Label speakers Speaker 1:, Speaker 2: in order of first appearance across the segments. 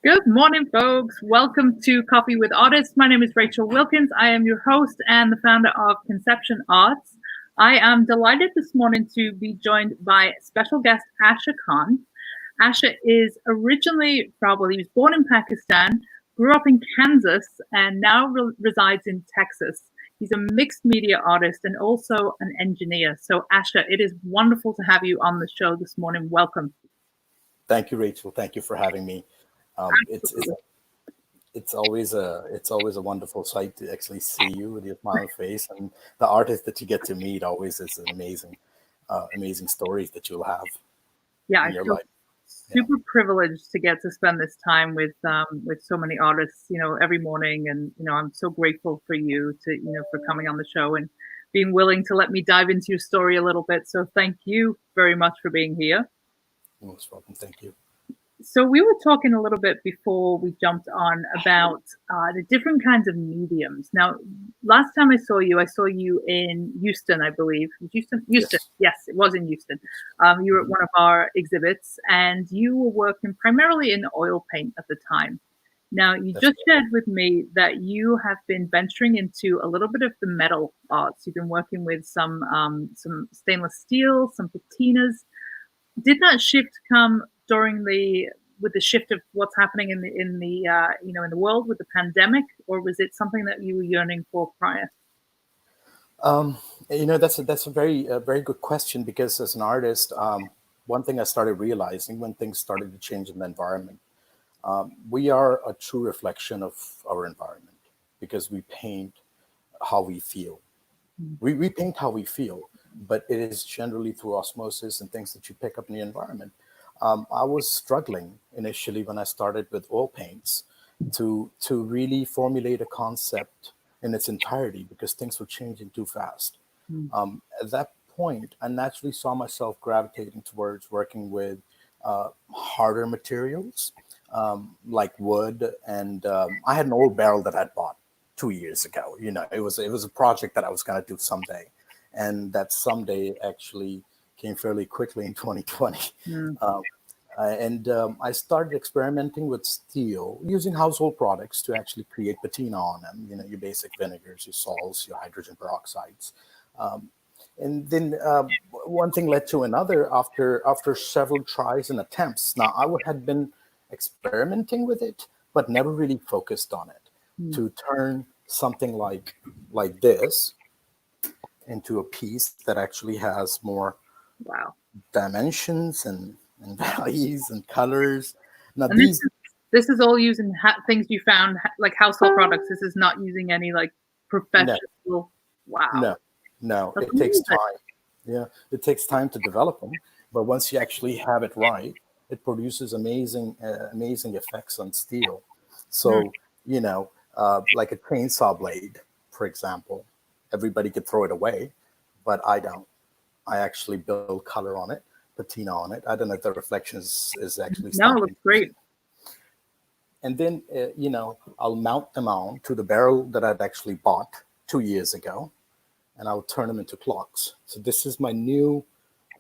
Speaker 1: Good morning, folks. Welcome to Coffee with Artists. My name is Rachel Wilkins. I am your host and the founder of Conception Arts. I am delighted this morning to be joined by special guest Asha Khan. Asha is originally, he was born in Pakistan, grew up in Kansas, and now resides in Texas. He's a mixed media artist and also an engineer. So, Asha, it is wonderful to have you on the show this morning. Welcome.
Speaker 2: Thank you, Rachel. Thank you for having me. It's always a wonderful sight to actually see you with your smiling face, and the artist that you get to meet always is an amazing stories that you'll have
Speaker 1: Yeah,
Speaker 2: in your
Speaker 1: I feel
Speaker 2: life.
Speaker 1: super privileged to get to spend this time with so many artists, every morning, and I'm so grateful for you for coming on the show and being willing to let me dive into your story a little bit. So thank you very much for being here.
Speaker 2: You're most welcome. Thank you.
Speaker 1: So we were talking a little bit before we jumped on about the different kinds of mediums. Now, last time I saw you in Houston, I believe. Houston? Yes, it was in Houston. You were at one of our exhibits, and you were working primarily in oil paint at the time. Now, you just shared with me that you have been venturing into a little bit of the metal arts. You've been working with some stainless steel, some patinas. Did that shift come with the shift of what's happening in the world with the pandemic, or was it something that you were yearning for prior?
Speaker 2: That's a very good question, because as an artist, one thing I started realizing when things started to change in the environment, we are a true reflection of our environment, because we paint how we feel. We paint how we feel, but it is generally through osmosis and things that you pick up in the environment. I was struggling initially when I started with oil paints to really formulate a concept in its entirety, because things were changing too fast. At that point, I naturally saw myself gravitating towards working with harder materials, like wood, and I had an old barrel that I'd bought 2 years ago. It was a project that I was going to do someday, and that someday actually came fairly quickly in 2020. I started experimenting with steel, using household products to actually create patina on them. Your basic vinegars, your salts, your hydrogen peroxides. And then one thing led to another after several tries and attempts. Now, had been experimenting with it, but never really focused on it, to turn something like this into a piece that actually has more dimensions and values and colors. Now,
Speaker 1: and this is all using things you found, like household products. This is not using any like professional.
Speaker 2: No.
Speaker 1: Wow.
Speaker 2: No,
Speaker 1: That's
Speaker 2: it takes time. Yeah, it takes time to develop them, but once you actually have it right, it produces amazing effects on steel. So like a chainsaw blade, for example, everybody could throw it away, but I don't. I actually build color on it, patina on it. I don't know if the reflection is actually
Speaker 1: no, it looks great.
Speaker 2: And then I'll mount them on to the barrel that I'd actually bought 2 years ago, and I'll turn them into clocks. So this is my new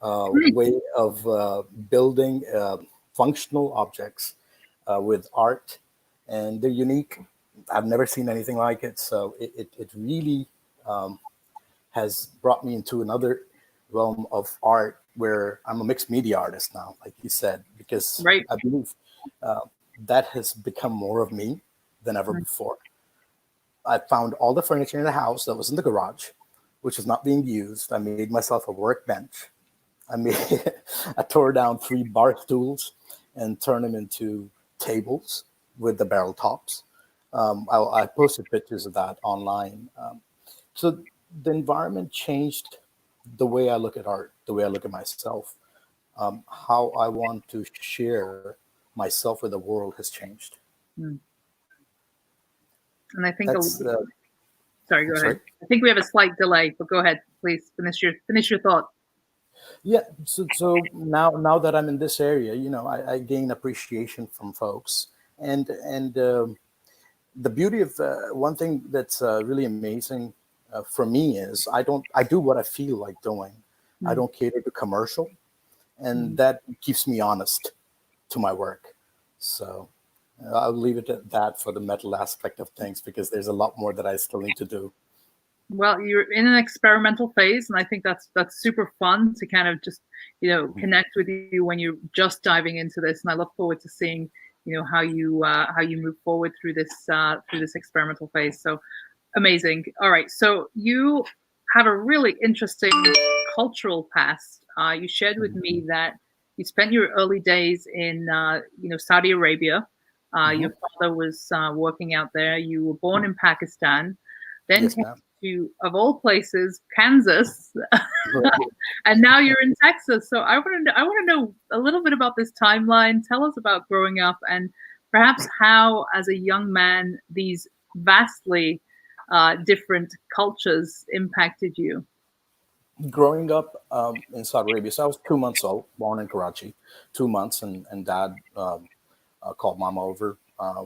Speaker 2: way of building functional objects with art, and they're unique. I've never seen anything like it, so it really has brought me into another realm of art, where I'm a mixed media artist now, like you said, because I believe that has become more of me than ever before. I found all the furniture in the house that was in the garage, which was not being used. I made myself a workbench. I tore down 3 bar stools and turned them into tables with the barrel tops. I posted pictures of that online. So the environment changed the way I look at art, the way I look at myself. How I want to share myself with the world has changed.
Speaker 1: And I think
Speaker 2: sorry,
Speaker 1: go ahead. I think we have a slight delay, but go ahead, please finish your thought.
Speaker 2: Yeah. So now that I'm in this area, I gain appreciation from folks, and the beauty of one thing that's really amazing for me is I do what I feel like doing. I don't cater to commercial, and that keeps me honest to my work. So I'll leave it at that for the metal aspect of things because there's a lot more that I still need to do.
Speaker 1: Well, you're in an experimental phase, and I think that's super fun to kind of just connect with you when you're just diving into this. And I look forward to seeing how you move forward through this experimental phase. So amazing. All right, so you have a really interesting cultural past. You shared with me that you spent your early days in Saudi Arabia. Your father was working out there. You were born in Pakistan, then
Speaker 2: Yes,
Speaker 1: came
Speaker 2: ma'am.
Speaker 1: to, of all places, Kansas, and now you're in Texas. So I want to know a little bit about this timeline. Tell us about growing up, and perhaps how, as a young man, these vastly different cultures impacted you.
Speaker 2: Growing up in Saudi Arabia, so I was 2 months old, born in Karachi, 2 months, and dad called mama over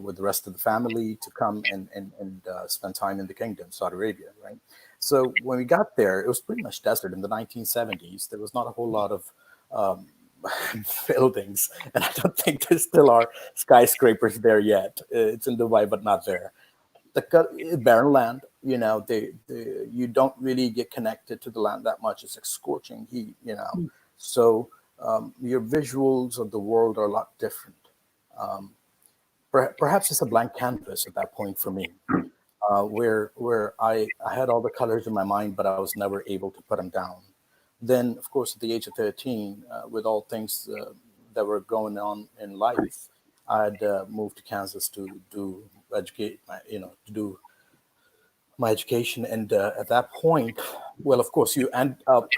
Speaker 2: with the rest of the family to come and spend time in the kingdom, Saudi Arabia, right? So when we got there, it was pretty much desert in the 1970s. There was not a whole lot of um, buildings, and I don't think there still are skyscrapers there yet. It's in Dubai, but not there. Barren land, you don't really get connected to the land that much. It's like scorching heat. So your visuals of the world are a lot different. Um, Perhaps it's a blank canvas at that point for me, where I had all the colors in my mind, but I was never able to put them down. Then, of course, at the age of 13, with all things that were going on in life, I'd moved to Kansas to do to do my education. And at that point, well, of course, you end up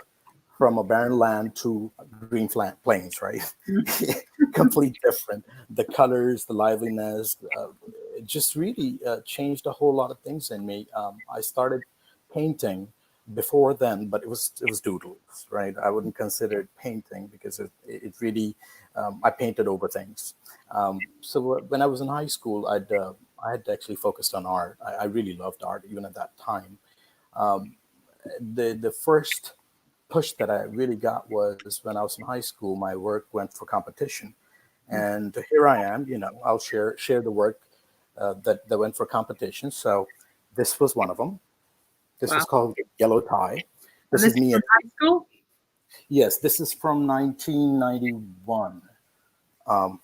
Speaker 2: from a barren land to green plains, right? Complete different. The colors, the liveliness, it just really changed a whole lot of things in me. I started painting before then, but it was doodles, right? I wouldn't consider it painting because it really I painted over things. So when I was in high school, I had actually focused on art. I really loved art even at that time. Um, the first push that I really got was when I was in high school. My work went for competition, and here I am. I'll share the work that went for competition. So this was one of them. This
Speaker 1: Wow.
Speaker 2: was called Yellow Tie.
Speaker 1: And
Speaker 2: This
Speaker 1: this
Speaker 2: is
Speaker 1: is
Speaker 2: me.
Speaker 1: from high school?
Speaker 2: Yes, this is from 1991. Um,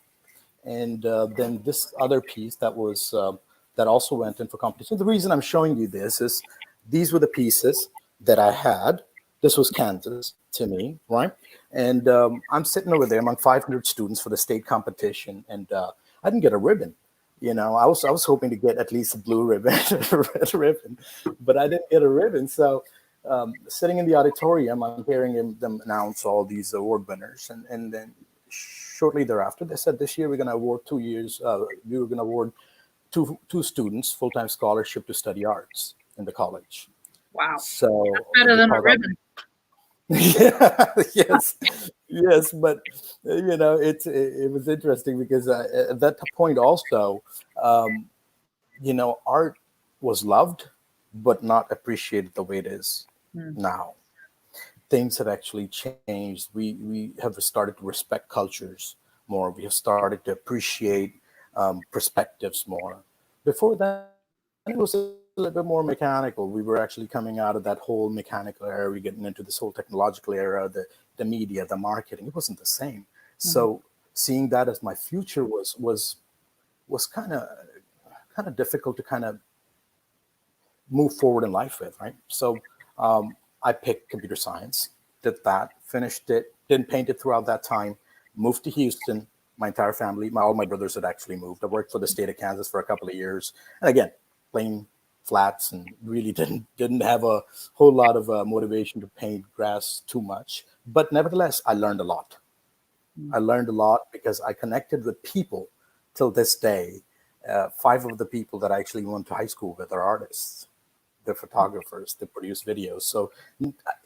Speaker 2: and then this other piece that also went in for competition. The reason I'm showing you this is these were the pieces that I had. This was Kansas to me, right? And I'm sitting over there among 500 students for the state competition, and I didn't get a ribbon. I was hoping to get at least a blue ribbon, a red ribbon, but I didn't get a ribbon. So sitting in the auditorium, I'm hearing them announce all these award winners, and then shortly thereafter, they said this year we're going to award 2 years. We were going to award two students full-time scholarship to study arts in the college.
Speaker 1: Wow.
Speaker 2: So
Speaker 1: Better than a
Speaker 2: because
Speaker 1: ribbon.
Speaker 2: yeah, yes, yes, but it was interesting because at that point also, um, art was loved, but not appreciated the way it is
Speaker 1: Hmm.
Speaker 2: now. Things have actually changed. We have started to respect cultures more. We have started to appreciate perspectives more. Before that, it was a little bit more mechanical. We were actually coming out of that whole mechanical era. We're getting into this whole technological era, the media, the marketing. It wasn't the same.
Speaker 1: Mhm.
Speaker 2: So seeing that as my future was kind of difficult to kind of move forward in life with, right? So I picked computer science, did that, finished it, didn't paint it throughout that time, moved to Houston. My entire family, all my brothers had actually moved. I worked for the state of Kansas for a couple of years, and again, playing flats, and really didn't have a whole lot of motivation to paint grass too much. But nevertheless, I learned a lot. I learned a lot because I connected with people till this day. Five of the people that I actually went to high school with are artists. They're photographers. They produce videos. So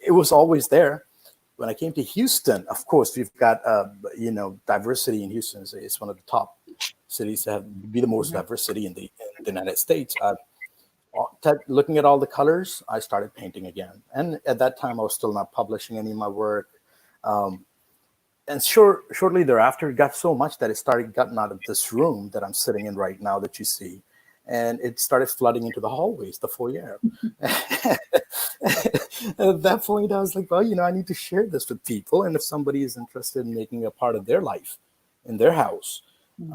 Speaker 2: it was always there. When I came to Houston, of course, we've got diversity in Houston. It's one of the top cities to be the most diverse city in the United States. Looking at all the colors, I started painting again. And at that time, I was still not publishing any of my work. Um, shortly thereafter, it got so much that it started getting out of this room that I'm sitting in right now that you see, and it started flooding into the hallways, the foyer. At that point, I was like, well, I need to share this with people, and if somebody is interested in making a part of their life in their house,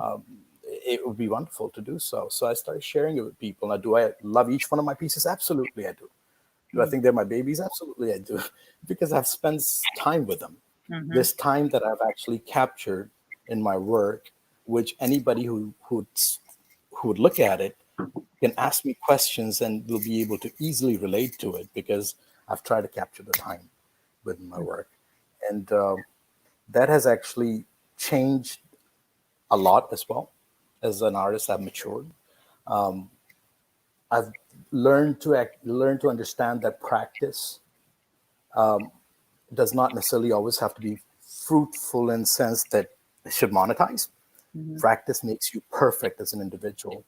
Speaker 2: um, it would be wonderful to do so. So I started sharing it with people. Now, do I love each one of my pieces? Absolutely, I do. Do I think they're my babies? Absolutely, I do, because I've spent time with them.
Speaker 1: Mm-hmm.
Speaker 2: This time that I've actually captured in my work, which anybody who would look at it can ask me questions and will be able to easily relate to it because I've tried to capture the time with my work. And that has actually changed a lot as well. As an artist, I've matured. I've learned to understand that practice does not necessarily always have to be fruitful in the sense that it should monetize.
Speaker 1: Mm-hmm.
Speaker 2: Practice makes you perfect as an individual.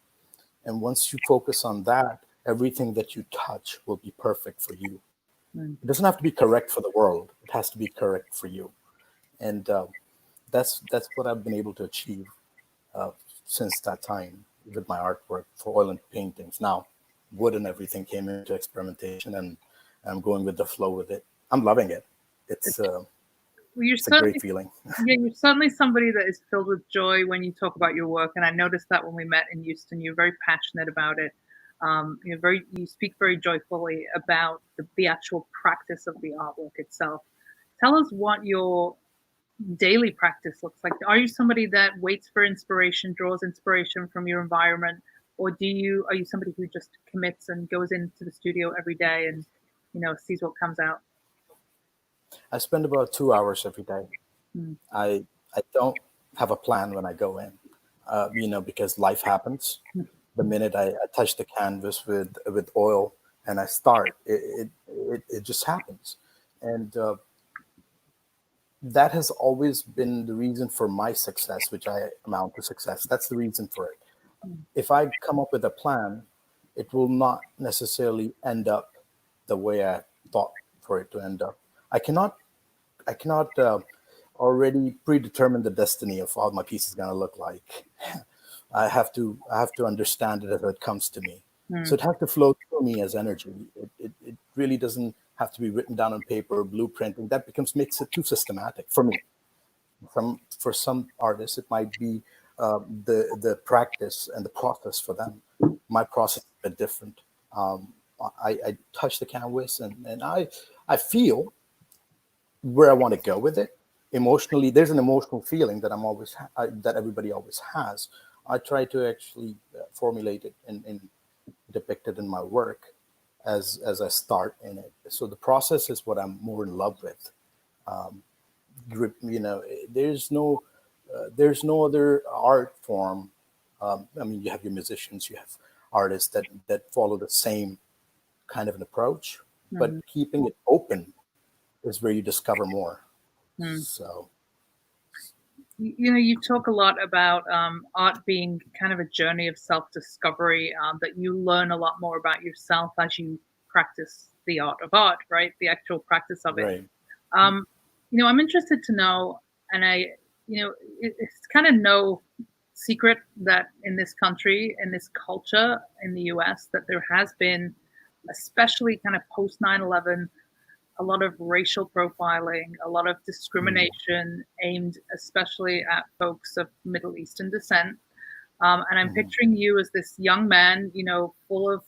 Speaker 2: And once you focus on that, everything that you touch will be perfect for you. It doesn't have to be correct for the world. It has to be correct for you. And that's what I've been able to achieve uh, since that time with my artwork for oil and paintings. Now, wood and everything came into experimentation, and I'm going with the flow with it. I'm loving it. It's
Speaker 1: Well, you're
Speaker 2: it's a great
Speaker 1: certainly,
Speaker 2: feeling.
Speaker 1: yeah, you're certainly somebody that is filled with joy when you talk about your work, and I noticed that when we met in Houston, you're very passionate about it. You speak very joyfully about the actual practice of the artwork itself. Tell us what your daily practice looks like. Are you somebody that waits for inspiration, draws inspiration from your environment, or are you somebody who just commits and goes into the studio every day and sees what comes out?
Speaker 2: I spend about 2 hours every day.
Speaker 1: Mm.
Speaker 2: I don't have a plan when I go in, because life happens. The minute I touch the canvas with oil and I start, it just happens, and that has always been the reason for my success, which I amount to success. That's the reason for it. If I come up with a plan, it will not necessarily end up the way I thought for it to end up. I cannot I cannot already predetermine the destiny of how my piece is going to look like. I have to understand it as it comes to me. So
Speaker 1: Mm.
Speaker 2: it has to flow through me as energy. It really doesn't have to be written down on paper, blueprinting. That makes it too systematic for me. For some artists, it might be the practice and the process for them. My process is a bit different. I touch the canvas and I feel where I want to go with it. Emotionally, there's an emotional feeling that that everybody always has. I try to actually formulate it and depict it in my work as I start in it. So the process is what I'm more in love with. Um, there's no other art form. I mean, you have your musicians, you have artists that follow the same kind of an approach, but
Speaker 1: Mm.
Speaker 2: keeping it open is where you discover more.
Speaker 1: Mm.
Speaker 2: So
Speaker 1: You talk a lot about art being kind of a journey of self-discovery, that you learn a lot more about yourself as you practice the art of art, right? The actual practice of it.
Speaker 2: right.
Speaker 1: Um, I'm interested to know, and it's kind of no secret that in this country, in this culture in the US, that there has been, especially kind of post 9/11, a lot of racial profiling, a lot of
Speaker 2: Mm,
Speaker 1: discrimination aimed especially at folks of Middle Eastern descent. And I'm
Speaker 2: mm,
Speaker 1: picturing you as this young man, full of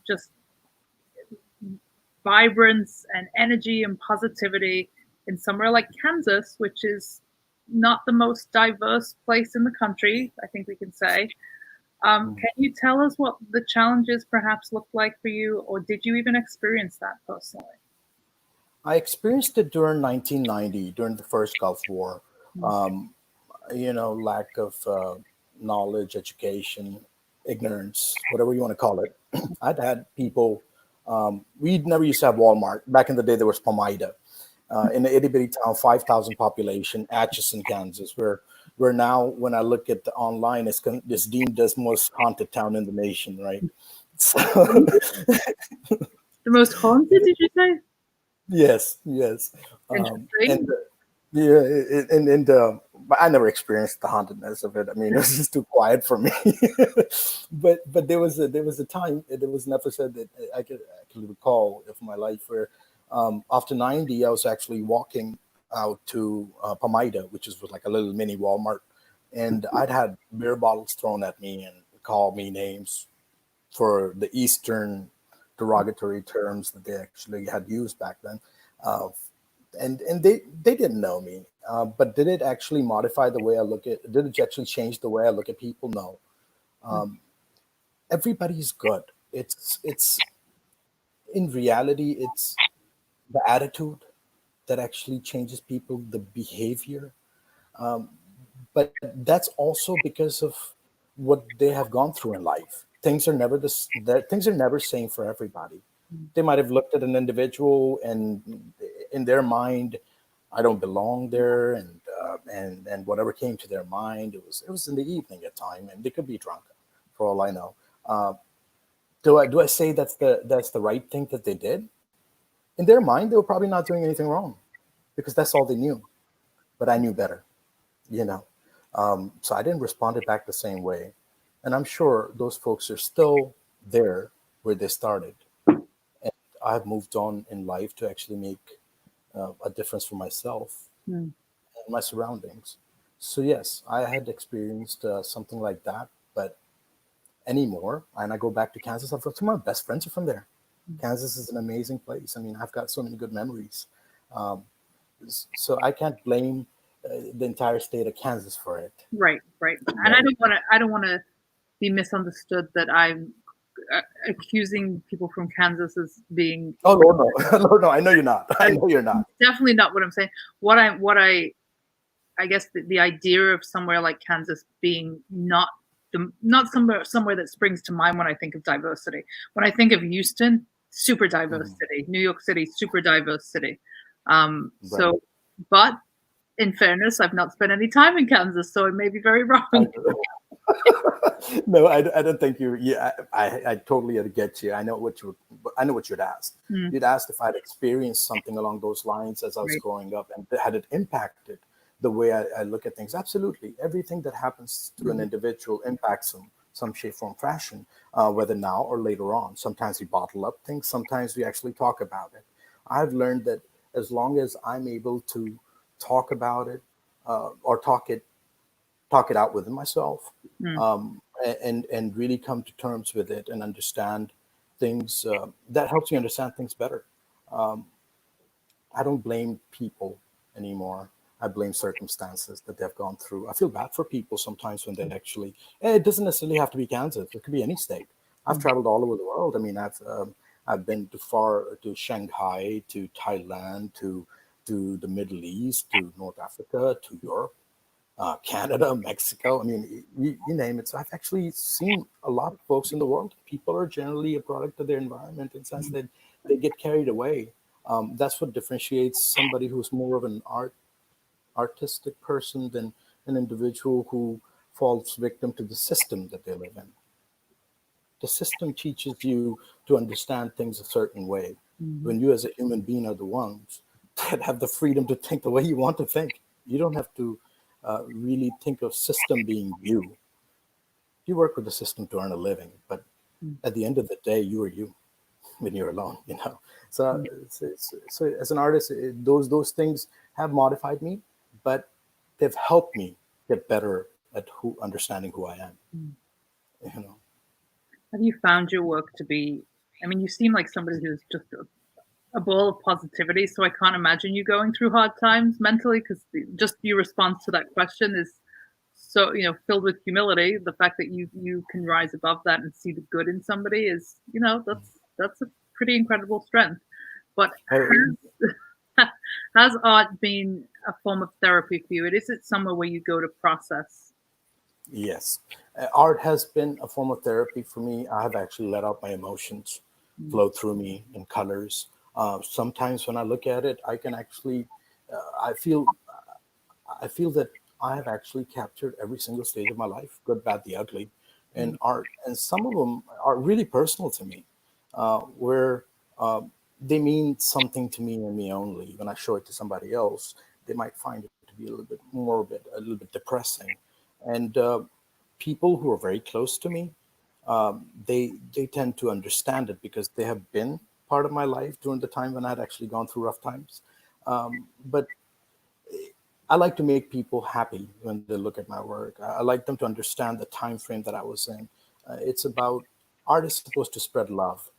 Speaker 1: just vibrance and energy and positivity in somewhere like Kansas, which is not the most diverse place in the country, I think we can say.
Speaker 2: mm.
Speaker 1: Can you tell us what the challenges perhaps looked like for you, or did you even experience that personally?
Speaker 2: I experienced it during 1990, during the first Gulf War.
Speaker 1: Mm.
Speaker 2: Um, Lack of knowledge, education, ignorance, whatever you want to call it. I'd had people. We never used to have Walmart. Back in the day, there was Palmyra. In the itty bitty town, 5,000 population, Atchison, Kansas, where now when I look at the online, it's deemed as most haunted town in the nation, right? So,
Speaker 1: The most haunted, did you say?
Speaker 2: yes, yes,
Speaker 1: Interesting.
Speaker 2: and Yeah, but I never experienced the hauntedness of it. I mean, it was just too quiet for me. But there was a time, there was an episode that I can recall of my life where after 90, I was actually walking out to Palmyra, which was like a little mini Walmart, and I'd had beer bottles thrown at me and called me names for the Eastern derogatory terms that they actually had used back then. Uh, and they didn't know me, but did it actually modify the way I look at? Did it actually change the way I look at people? No. Um, Everybody's good. It's in reality, it's the attitude that actually changes people, the behavior. Um, but that's also because of what they have gone through in life. Things are never same for everybody. They might have looked at an individual and in their mind, I don't belong there, and whatever came to their mind, it was in the evening at time, and they could be drunk, for all I know. Uh, do I say that's the right thing that they did? In their mind, they were probably not doing anything wrong because that's all they knew. But I knew better, you know. So I didn't respond it back the same way, and I'm sure those folks are still there where they started. And I've moved on in life to actually make a difference for myself
Speaker 1: Mm.
Speaker 2: and my surroundings. So yes, I had experienced something like that, but anymore, and I go back to Kansas. Some of my best friends are from there. Kansas is an amazing place. I mean, I've got so many good memories. Um, so I can't blame the entire state of Kansas for it.
Speaker 1: Right, right. And
Speaker 2: Right?
Speaker 1: I don't want to be misunderstood that I'm accusing people from Kansas as being
Speaker 2: Oh no, no, no, no! I know you're not. I
Speaker 1: I,
Speaker 2: know you're not.
Speaker 1: definitely not what I'm saying. I guess the idea of somewhere like Kansas being not somewhere that springs to mind when I think of diversity. When I think of Houston, super diverse
Speaker 2: Mhm.
Speaker 1: city. New York City, super diverse city.
Speaker 2: Right.
Speaker 1: So, but in fairness, I've not spent any time in Kansas, so I may be very wrong.
Speaker 2: No, I don't think you. Yeah, I totally get you. I know what you'd asked.
Speaker 1: Mm,
Speaker 2: You'd asked if I'd experienced something along those lines as I was
Speaker 1: right.
Speaker 2: growing up, and had it impacted the way I look at things. Absolutely, everything that happens to an
Speaker 1: Mm,
Speaker 2: individual impacts them some shape, form, fashion, whether now or later on. Sometimes we bottle up things. Sometimes we actually talk about it. I've learned that as long as I'm able to talk about it, or talk it out within myself,
Speaker 1: mm,
Speaker 2: and really come to terms with it and understand things. That helps me understand things better. Um, I don't blame people anymore. I blame circumstances that they've gone through. I feel bad for people sometimes when they actually. It doesn't necessarily have to be Kansas. It could be any state. I've
Speaker 1: mm,
Speaker 2: traveled all over the world. I mean, I've been to Shanghai, to Thailand, to the Middle East, to North Africa, to Europe, Canada, Mexico. I mean, you name it. So I've actually seen a lot of folks in the world. People are generally a product of their environment in the sense
Speaker 1: mm,
Speaker 2: that they get carried away. That's what differentiates somebody who's more of an artistic person than an individual who falls victim to the system that they live in. The system teaches you to understand things a certain way.
Speaker 1: mm,
Speaker 2: When you, as a human being, are the ones that have the freedom to think the way you want to think, you don't have to really think of system being you. You work with the system to earn a living, but
Speaker 1: mm,
Speaker 2: at the end of the day, you are you when you're alone. So,
Speaker 1: mm,
Speaker 2: so as an artist, those things have modified me, but they've helped me get better at who understanding who I am.
Speaker 1: mm.
Speaker 2: You know.
Speaker 1: Have you found your work to be? I mean, you seem like somebody who's just a ball of positivity. So I can't imagine you going through hard times mentally because just your response to that question is so filled with humility. The fact that you can rise above that and see the good in somebody is that's a pretty incredible strength. But
Speaker 2: Uh,
Speaker 1: has art been a form of therapy for you? Is it somewhere where you go to process?
Speaker 2: Yes. Art has been a form of therapy for me. I have actually let out my emotions
Speaker 1: Mm,
Speaker 2: flow through me in colors. Sometimes when I look at it, I can actually, I feel that I have actually captured every single stage of my life, good, bad, the ugly, in
Speaker 1: mm,
Speaker 2: art. And some of them are really personal to me, where they mean something to me and me only. When I show it to somebody else, they might find it to be a little bit morbid, a little bit depressing. And people who are very close to me, they tend to understand it because they have been part of my life during the time when I'd actually gone through rough times. But I like to make people happy when they look at my work. I like them to understand the time frame that I was in. It's about art is supposed to spread love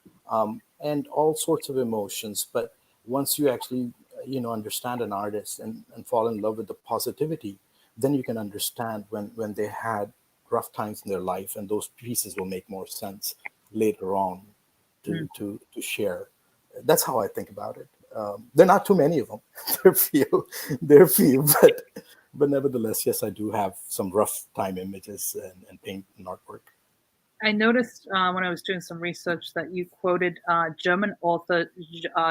Speaker 2: and all sorts of emotions. But once you actually, understand an artist and fall in love with the positivity, then you can understand when they had rough times in their life, and those pieces will make more sense later on to share. That's how I think about it. There are not too many of them. There are few, but nevertheless, yes, I do have some rough time images and paint and artwork.
Speaker 1: I noticed when I was doing some research that you quoted German author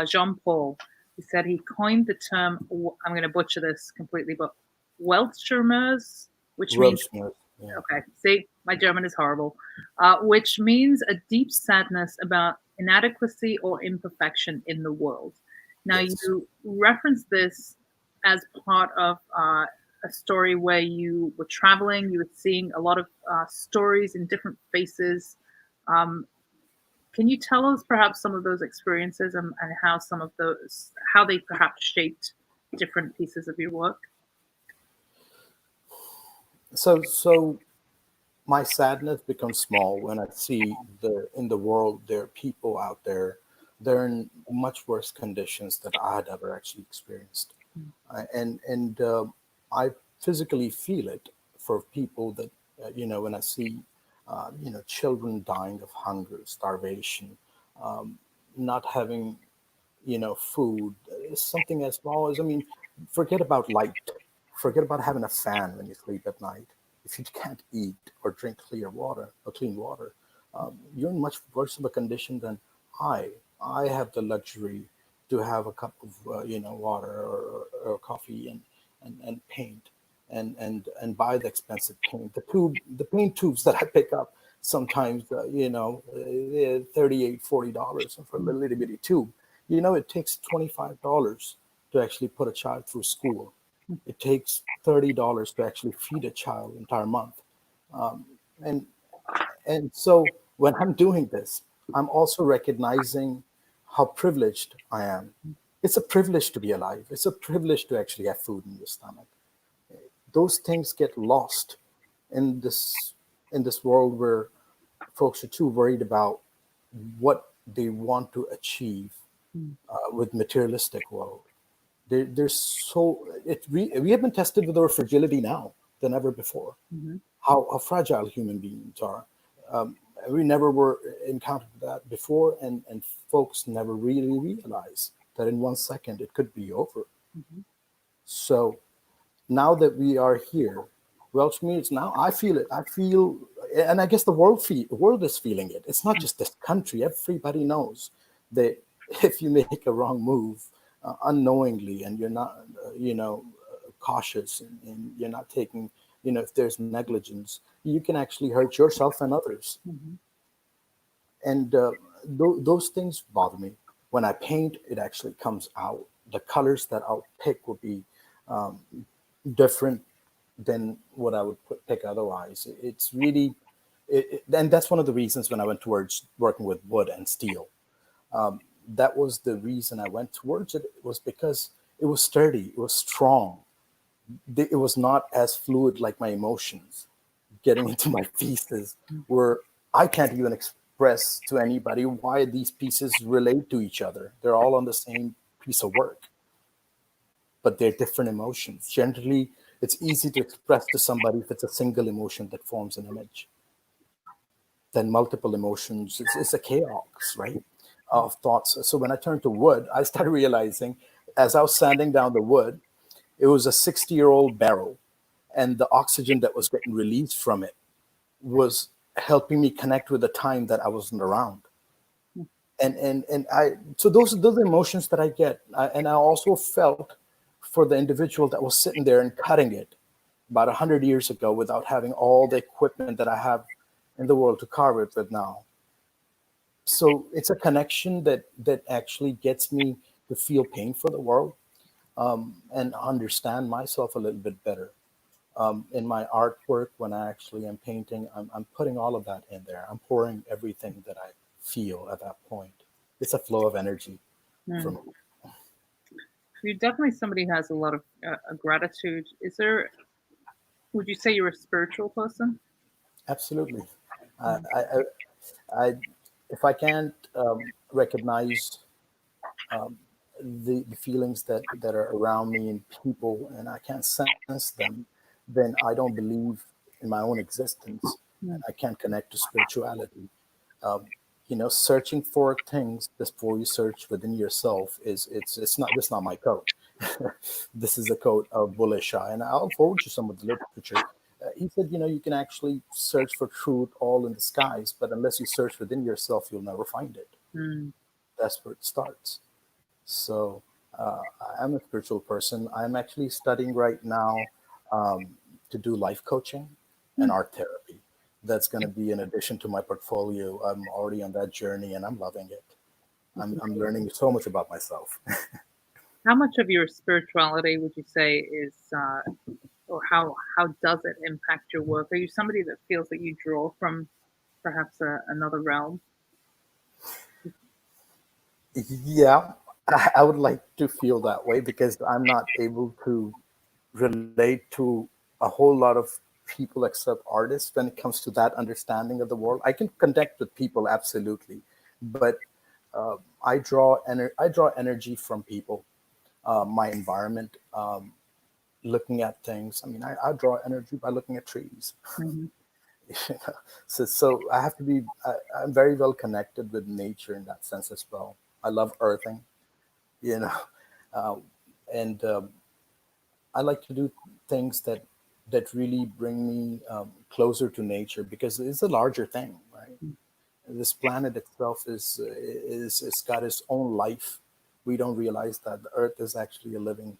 Speaker 1: Jean Paul. He said he coined the term, I'm going to butcher this completely, but Weltschmerz, which means,
Speaker 2: Welshmere, yeah.
Speaker 1: okay, see, my German is horrible, which means a deep sadness about inadequacy or imperfection in the world. Now,
Speaker 2: Yes.
Speaker 1: you reference this as part of a story where you were traveling, you were seeing a lot of stories in different faces. Um, can you tell us perhaps some of those experiences and how some of those, how they perhaps shaped different pieces of your work?
Speaker 2: So my sadness becomes small when I see in the world there are people out there. They're in much worse conditions that I had ever actually experienced. And I physically feel it for people that when I see children dying of hunger, starvation, not having food. It's something as small as, I mean, forget about light, forget about having a fan when you sleep at night. If you can't eat or drink clear water or clean water, you're in much worse of a condition than I. I have the luxury to have a cup of water or coffee and paint and buy the expensive paint. The paint tubes that I pick up sometimes, they're $38, $40 for a little bitty tube. It takes $25 to actually put a child through school. It takes $30 to actually feed a child entire month. And and so when I'm doing this, I'm also recognizing how privileged I am. It's a privilege to be alive. It's a privilege to actually have food in your stomach. Those things get lost in this world where folks are too worried about what they want to achieve with materialistic world. There's so we have been tested with our fragility now than ever before.
Speaker 1: Mm-hmm.
Speaker 2: How fragile human beings are. We never were encountered that before, and folks never really realized that in 1 second it could be over.
Speaker 1: Mm-hmm.
Speaker 2: So now that we are here, Welsh means now I feel it. I feel, and I guess the world is feeling it. It's not just this country. Everybody knows that if you make a wrong move unknowingly, and you're not, cautious, and you're not taking, if there's negligence, you can actually hurt yourself and others.
Speaker 1: Mm-hmm.
Speaker 2: And those things bother me. When I paint, it actually comes out. The colors that I'll pick will be um, different than what I would pick otherwise. It's really, and that's one of the reasons when I went towards working with wood and steel. That was the reason I went towards it. It was because it was sturdy, it was strong. It was not as fluid like my emotions getting into my pieces, where I can't even express to anybody why these pieces relate to each other. They're all on the same piece of work, but they're different emotions. Generally, it's easy to express to somebody if it's a single emotion that forms an image. Then multiple emotions, it's a chaos, right, of thoughts. So when I turned to wood, I started realizing as I was sanding down the wood, it was a 60-year-old barrel, and the oxygen that was getting released from it was helping me connect with the time that I wasn't around. And I so those are emotions that I get, and I also felt for the individual that was sitting there and cutting it about 100 years ago without having all the equipment that I have in the world to carve it with now. So it's a connection that actually gets me to feel pain for the world. and understand myself a little bit better. In my artwork, when I actually am painting, I'm putting all of that in there. I'm pouring everything that I feel at that point. It's a flow of energy for
Speaker 1: Mm.
Speaker 2: me.
Speaker 1: You're definitely somebody who has a lot of gratitude. Would you say you're a spiritual person?
Speaker 2: Absolutely. I,
Speaker 1: Mm.
Speaker 2: I, I, I if I can't recognize the feelings that are around me and people, and I can't sense them, then I don't believe in my own existence, and
Speaker 1: Mm.
Speaker 2: I can't connect to spirituality. Um, Searching for things before you search within yourself it's not my code. This is a code of Bulleh Shah, and I'll forward you some of the literature. He said, you can actually search for truth all in the skies, but unless you search within yourself, you'll never find it.
Speaker 1: Mm.
Speaker 2: That's where it starts. So I'm a spiritual person. I'm actually studying right now um, to do life coaching and
Speaker 1: Mm.
Speaker 2: art therapy. That's going to be in addition to my portfolio. I'm already on that journey and I'm loving it. I'm learning so much about myself.
Speaker 1: How much of your spirituality would you say is, or how does it impact your work? Are you somebody that feels that you draw from perhaps another realm?
Speaker 2: Yeah, I would like to feel that way because I'm not able to relate to a whole lot of people except artists when it comes to that understanding of the world. I can connect with people absolutely, but I draw energy from people, my environment, looking at things. I mean, I draw energy by looking at trees.
Speaker 1: Hmm.
Speaker 2: So I have to be. I'm very well connected with nature in that sense as well. I love earthing, you know, uh, and I like to do things that really bring me closer to nature because it's a larger thing, right? This planet itself is got its own life. We don't realize that the Earth is actually a living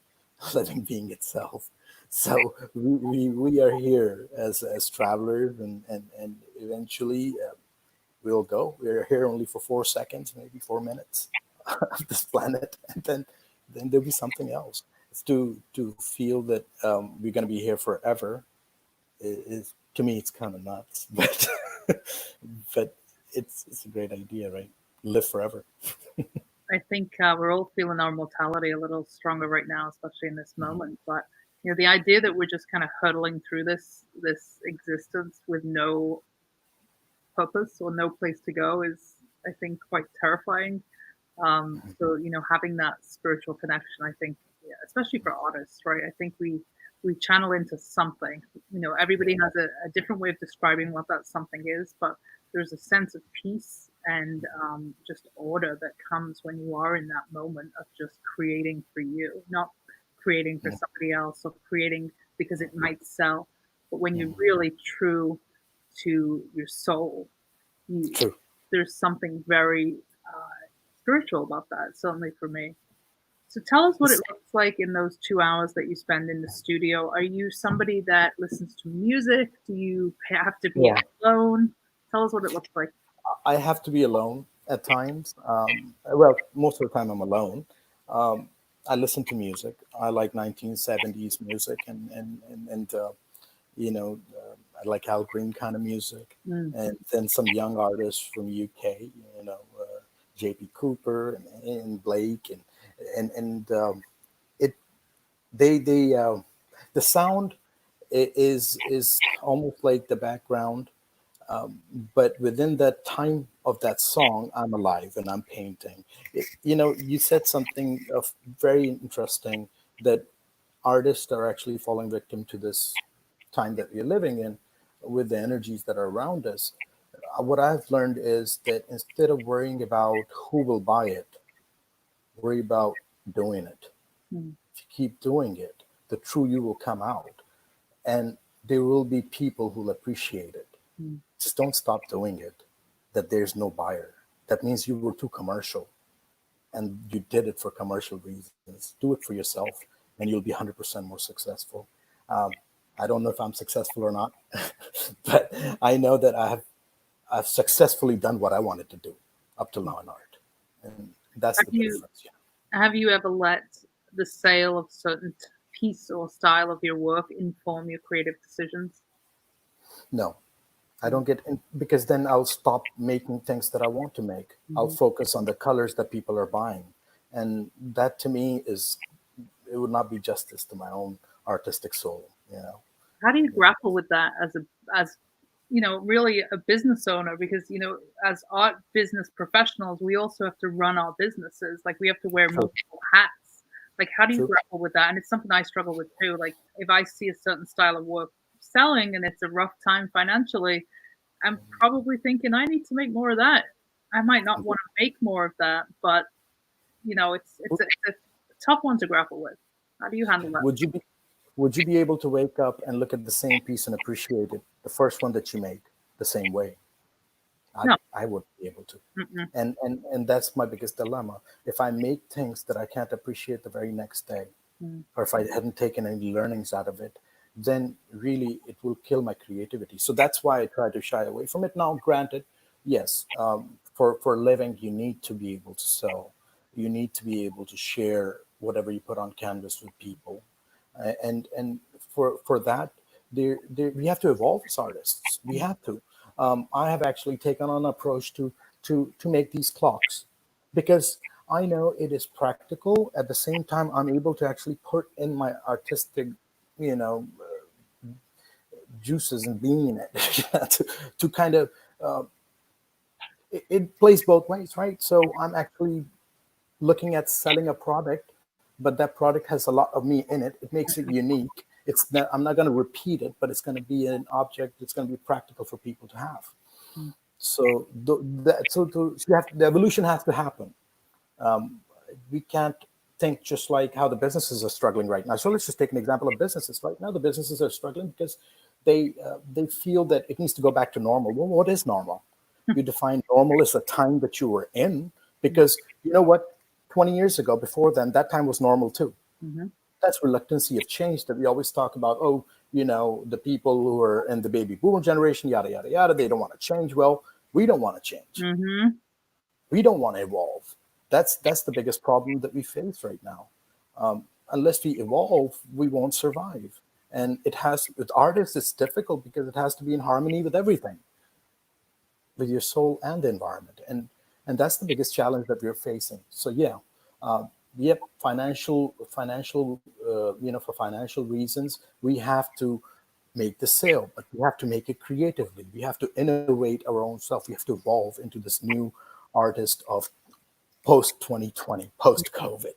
Speaker 2: living being itself. So we are here as travelers, and eventually we'll go. We're here only for 4 seconds, maybe 4 minutes of this planet, and then there'll be something else. It's to feel that we're going to be here forever. Is to me, it's kind of nuts, but but it's a great idea, right? Live forever.
Speaker 1: I think we're all feeling our mortality a little stronger right now, especially in this
Speaker 2: Mhm.
Speaker 1: moment. But the idea that we're just kind of hurtling through this existence with no purpose or no place to go is, I think, quite terrifying. So having that spiritual connection, I think, yeah, especially for artists, right? I think we channel into something. Everybody
Speaker 2: Yeah.
Speaker 1: has a different way of describing what that something is, but there's a sense of peace and just order that comes when you are in that moment of just creating for you, not creating for
Speaker 2: Mhm.
Speaker 1: somebody else or creating because it might sell, but when you're
Speaker 2: Mhm.
Speaker 1: really true to your soul, you
Speaker 2: True.
Speaker 1: there's something very spiritual about that, certainly for me. So tell us what it
Speaker 2: It's-
Speaker 1: looks like in those 2 hours that you spend in the studio. Are you somebody that listens to music? Do you have to be
Speaker 2: yeah.
Speaker 1: alone? Tell us what it looks like.
Speaker 2: I have to be alone at times. Well, most of the time I'm alone. Um, I listen to music. I like 1970s music, and I like Al Green kind of music,
Speaker 1: Mm.
Speaker 2: and then some young artists from UK, JP Cooper and Blake, and it they the sound is almost like the background, but within that time of that song, I'm alive and I'm painting. You said something of very interesting, that artists are actually falling victim to this time that we're living in with the energies that are around us. What I've learned is that instead of worrying about who will buy it, worry about doing it.
Speaker 1: Mm.
Speaker 2: If you keep doing it, the true you will come out, and there will be people who'll appreciate it.
Speaker 1: Mm.
Speaker 2: Just don't stop doing it. That there's no buyer. That means you were too commercial and you did it for commercial reasons. Do it for yourself, and you'll be 100% more successful. Um, I don't know if I'm successful or not, but I know that I've successfully done what I wanted to do up till now in art, and that's
Speaker 1: Have
Speaker 2: the
Speaker 1: you
Speaker 2: difference. Yeah.
Speaker 1: have you ever let the sale of certain piece or style of your work inform your creative decisions?
Speaker 2: No, I don't get in, because then I'll stop making things that I want to make. I'll
Speaker 1: Mhm.
Speaker 2: focus on the colors that people are buying. And that to me is, it would not be justice to my own artistic soul, you know.
Speaker 1: How do you
Speaker 2: Yeah.
Speaker 1: grapple with that as really a business owner? Because as art business professionals, we also have to run our businesses. Like we have to wear
Speaker 2: True,
Speaker 1: multiple hats. Like how do you
Speaker 2: true.
Speaker 1: grapple with that? And it's something I struggle with too. Like if I see a certain style of work selling and it's a rough time financially, I'm probably thinking I need to make more of that. I might not want to make more of that, but it's a tough one to grapple with. How do you handle that?
Speaker 2: Would you be would you be able to wake up and look at the same piece and appreciate it, the first one that you made, the same way? I
Speaker 1: No.
Speaker 2: I would be able to.
Speaker 1: Mm-mm.
Speaker 2: And that's my biggest dilemma. If I make things that I can't appreciate the very next day,
Speaker 1: Mm.
Speaker 2: or if I hadn't taken any learnings out of it, then really it will kill my creativity. So that's why I try to shy away from it. Now, granted, yes, for a living, you need to be able to sell. You need to be able to share whatever you put on canvas with people, and for that, we have to evolve as artists. We have to. I have actually taken on an approach to make these clocks, because I know it is practical. At the same time, I'm able to actually put in my artistic, you know, juices and being in it to kind of, it plays both ways, right? So I'm actually looking at selling a product, but that product has a lot of me in it. It makes it unique. It's not, I'm not going to repeat it, but it's going to be an object. It's going to be practical for people to have.
Speaker 1: Mm.
Speaker 2: So the evolution has to happen. We can't think just like how the businesses are struggling right now. So let's just take an example of businesses. Right now, the businesses are struggling because they feel that it needs to go back to normal. Well, what is normal? You define normal as the time that you were in, because you know what? 20 years ago, before then, that time was normal too.
Speaker 1: Mhm.
Speaker 2: That's reluctancy of change that we always talk about. Oh, the people who are in the baby boomer generation, yada, yada, yada, they don't want to change. Well, we don't want to change.
Speaker 1: Mhm.
Speaker 2: We don't want to evolve. That's the biggest problem that we face right now. Unless we evolve, we won't survive. And it has, with artists, it's difficult because it has to be in harmony with everything, with your soul and the environment. And that's the biggest challenge that we're facing. So yeah, yep, for financial reasons, we have to make the sale, but we have to make it creatively. We have to innovate our own self. We have to evolve into this new artist of post 2020, post COVID,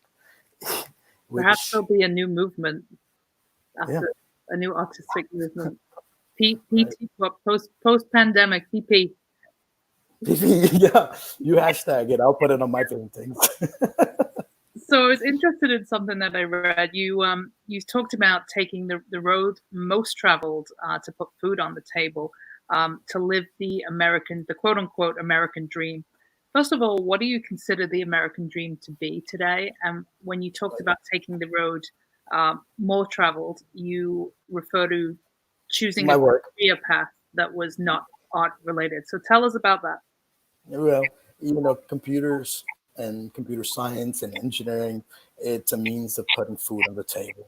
Speaker 1: Perhaps
Speaker 2: which,
Speaker 1: there'll be a new movement
Speaker 2: yeah,
Speaker 1: after a new artistic movement. P
Speaker 2: right.
Speaker 1: PT what post pandemic PP.
Speaker 2: Yeah, you hashtag it. I'll put it on my paintings.
Speaker 1: So I was interested in something that I read. You talked about taking the road most traveled to put food on the table, to live the quote unquote American dream. First of all, what do you consider the American dream to be today? And when you talked about taking the road more traveled, you refer to choosing a
Speaker 2: My work.
Speaker 1: career path that was not art related. So tell us about that.
Speaker 2: Well, computers and computer science and engineering, it's a means of putting food on the table,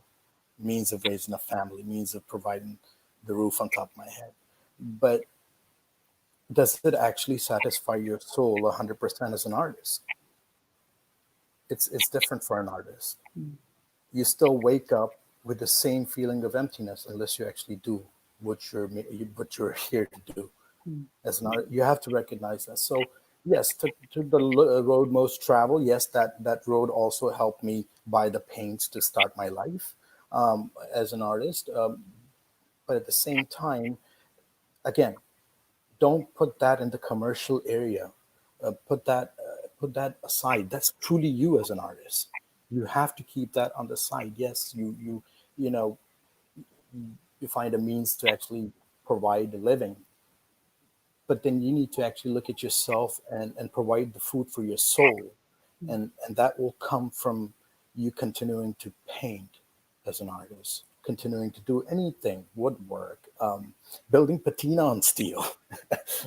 Speaker 2: means of raising a family, means of providing the roof on top of my head. But does it actually satisfy your soul 100% as an artist? It's different for an artist.
Speaker 1: Mm.
Speaker 2: You still wake up with the same feeling of emptiness unless you actually do what you're here to do.
Speaker 1: Mm.
Speaker 2: As an art, you have to recognize that. So yes, to the road most travel. Yes, that road also helped me buy the paints to start my life as an artist. But at the same time, again, don't put that in the commercial area. Put that aside. That's truly you as an artist. You have to keep that on the side. Yes, you know you find a means to actually provide a living, but then you need to actually look at yourself and provide the food for your soul, and that will come from you continuing to paint as an artist, continuing to do anything, woodwork, building patina on steel,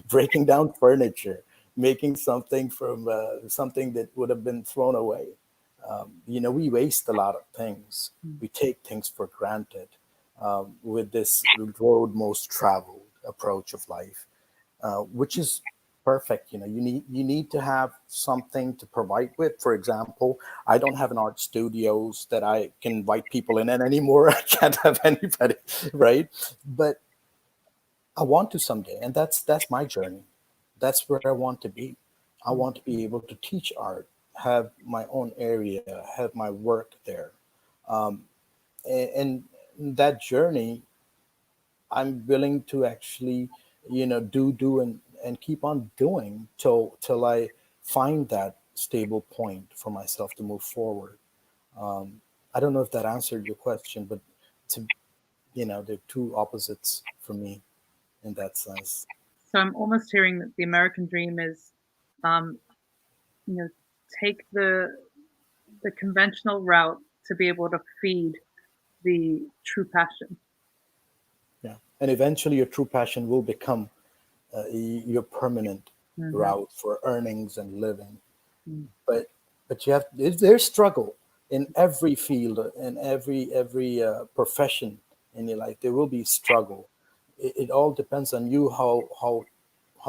Speaker 2: breaking down furniture, making something from something that would have been thrown away. We waste a lot of things.
Speaker 1: Mm.
Speaker 2: We take things for granted with this road most traveled approach of life, which is perfect. You need to have something to provide with. For example, I don't have an art studios that I can invite people in anymore. I can't have anybody, right? But I want to someday, and that's my journey. That's where I want to be. I want to be able to teach art, have my own area, have my work there, um, and that journey, I'm willing to actually, do and keep on doing till I find that stable point for myself to move forward. I don't know if that answered your question, but to they're two opposites for me in that sense.
Speaker 1: So I'm almost hearing that the American dream is, um, you know, take the conventional route to be able to feed the true passion.
Speaker 2: Yeah, and eventually your true passion will become your permanent
Speaker 1: Hmm.
Speaker 2: route for earnings and living.
Speaker 1: Mm.
Speaker 2: But you have there's struggle in every field, in every profession in your life. There will be struggle. It all depends on you, how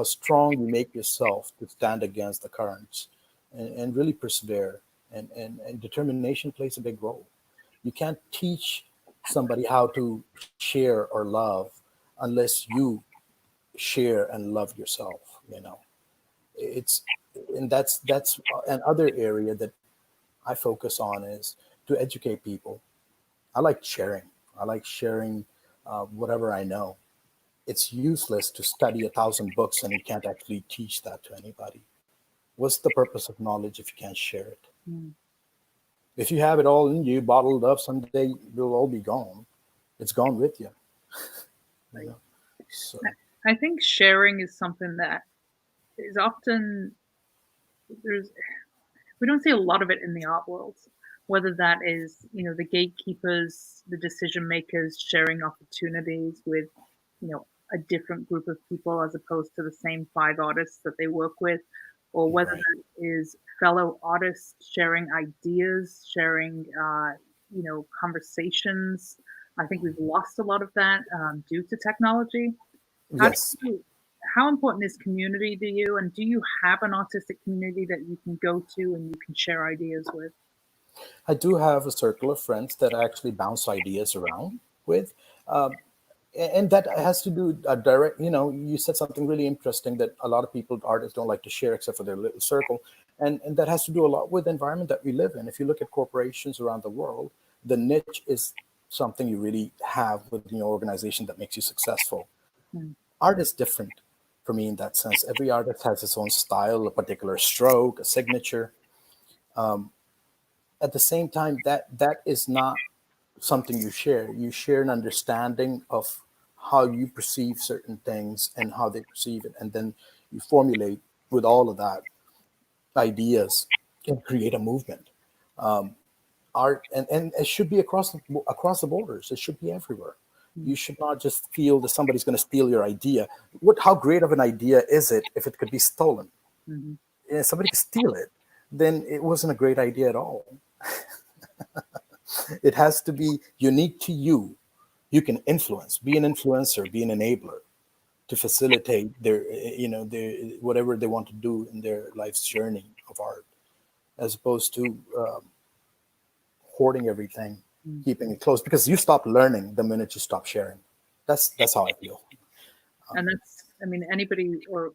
Speaker 2: strong you make yourself to stand against the currents and really persevere. And determination plays a big role. You can't teach somebody how to share or love unless you share and love yourself. It's and that's another area that I focus on is to educate people. I like sharing. I like sharing whatever I know. It's useless to study 1,000 books and you can't actually teach that to anybody. What's the purpose of knowledge if you can't share it?
Speaker 1: Mm.
Speaker 2: If you have it all in you, bottled up, someday it'll all be gone. It's gone with you. You
Speaker 1: Right.
Speaker 2: know. So
Speaker 1: I think sharing is something that is often there's we don't see a lot of it in the art world. Whether that is, the gatekeepers, the decision makers sharing opportunities with, a different group of people as opposed to the same five artists that they work with, or whether
Speaker 2: right.
Speaker 1: that is fellow artists sharing ideas, sharing, conversations. I think we've lost a lot of that due to technology. How do
Speaker 2: Yes,
Speaker 1: you how important is community to you, and do you have an artistic community that you can go to and you can share ideas with?
Speaker 2: I do have a circle of friends that I actually bounce ideas around with. Um, and that has to do direct. You said something really interesting that a lot of people, artists, don't like to share except for their little circle, and that has to do a lot with the environment that we live in. If you look at corporations around the world, the niche is something you really have within your organization that makes you successful.
Speaker 1: Mm,
Speaker 2: Art is different for me in that sense. Every artist has its own style, a particular stroke, a signature. At the same time, that is not something you share. You share an understanding of how you perceive certain things and how they perceive it, and then you formulate with all of that ideas and create a movement. Art, and it should be across the borders. It should be everywhere.
Speaker 1: mm,
Speaker 2: You should not just feel that somebody's going to steal your idea. How great of an idea is it if it could be stolen?
Speaker 1: mhm.
Speaker 2: If somebody could steal it, then it wasn't a great idea at all. It has to be unique to you. You can influence, be an influencer, be an enabler to facilitate their whatever they want to do in their life's journey of art, as opposed to hoarding everything,
Speaker 1: Mm.
Speaker 2: keeping it close, because you stop learning the minute you stop sharing. That's how I feel.
Speaker 1: And that's, I mean, anybody, or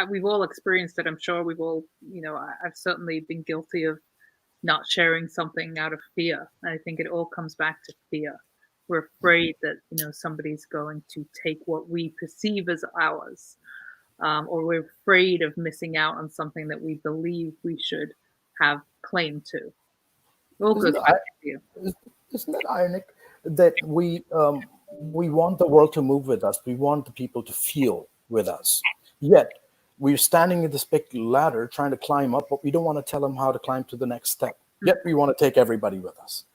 Speaker 1: we've all experienced it. I'm sure we've all, I've certainly been guilty of not sharing something out of fear. I think it all comes back to fear. We're afraid that, somebody's going to take what we perceive as ours, or we're afraid of missing out on something that we believe we should have claim to. It all
Speaker 2: Isn't
Speaker 1: goes
Speaker 2: it,
Speaker 1: back to fear.
Speaker 2: isn't that ironic that we want the world to move with us? We want the people to feel with us. Yet we're standing in this big ladder trying to climb up, but we don't want to tell them how to climb to the next step. Yet we want to take everybody with us.